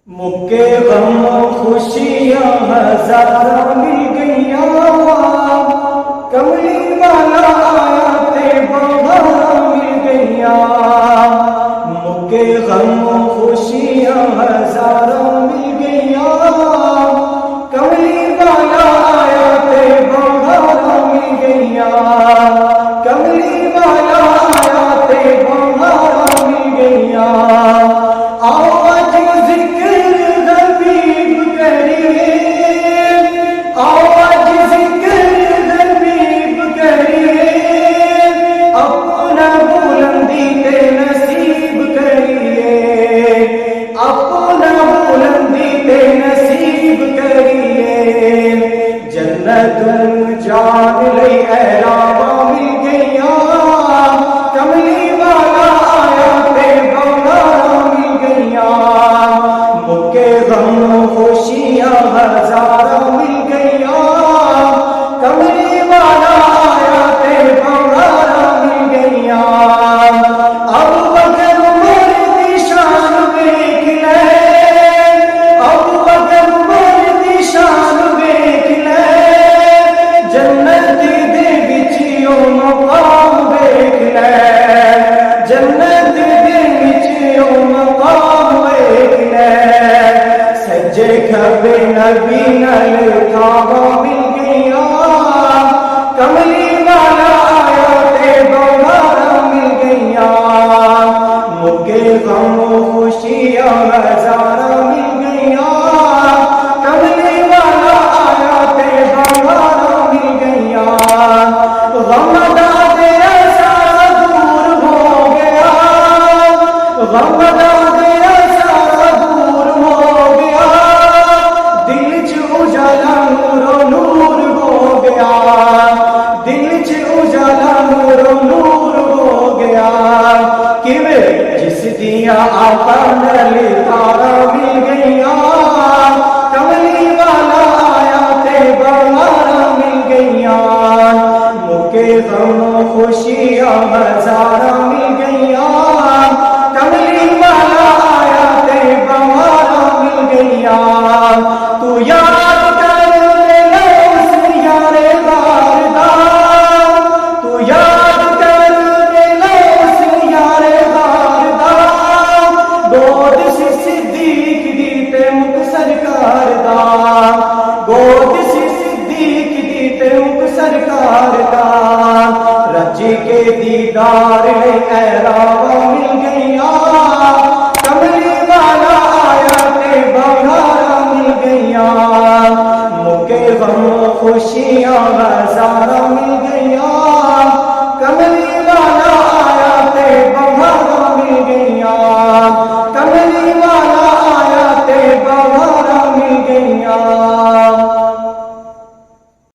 مکے غم خوشیاں ہزاراں مل گئیاں، کملی والا آیا تے بہاراں مل گئیاں۔ مکے غم خوشیاں ہزاراں مل گئیاں، کملی والا آیا تے بہاراں مل گئیاں۔ کملی والا آیا تے بہاراں مل گئیاں۔ آؤ اج ذکر حبیب کریے، آؤ اج ذکر حبیب کریے، اپنا بلندی تے نصیب کریے، اپنا بلندی تے نصیب کریے۔ جنت جان لئی احراواں مل گئیاں، کملی والا آیا تے بہاراں مل گئیاں۔ مکے غم خوشیاں ہزاراں مل گئیاں، کملی والا آیا تے بہاراں مل گئیاں۔ ابو بکر عمر دی شان ویکھ لے، ابو بکر عمر دی شان ویکھ لے، جنت دے وچ او مقام ویکھ لے، جنت دے وچ او مقام ویکھ لے۔ سجے کھبے نبی نال تھاواں مل گئیاں، کملی والا آیا تے بہاراں مل گئیاں۔ مکے غم خوشیاں ہزاراں مل گئیاں، کملی والا آیا تے بہاراں مل گئیاں۔ غم دا تیرا سارا دور ہو گیا، غم دا تیرا سارا دور ہو گیا، دل چ اجالا نور نور ہو گیا، دل چ اجالا نور نور ہو گیا۔ کیویں جس دیاں آقا نال تاراں مل گئیاں، کملی والا آیا تے بہاراں مل گئیاں۔ مکے غم خوشیاں ہزاراں مل گئیاں، کملی والا آیا تے بہاراں مل گئیاں۔ تو یاد کر لے اس یار غار دا، تو یاد کر لے اس یار غار دا، گود سی صدیق دی تے مک سرکار دا، گود سی صدیق دی تے مک سرکار دا۔ رج کے دیدار لئی احراواں مل گئیاں، کملی والا آیا تے بہاراں مل گئیاں۔ مکے غم خوشیاں ہزاراں مل گئیاں، کملی والا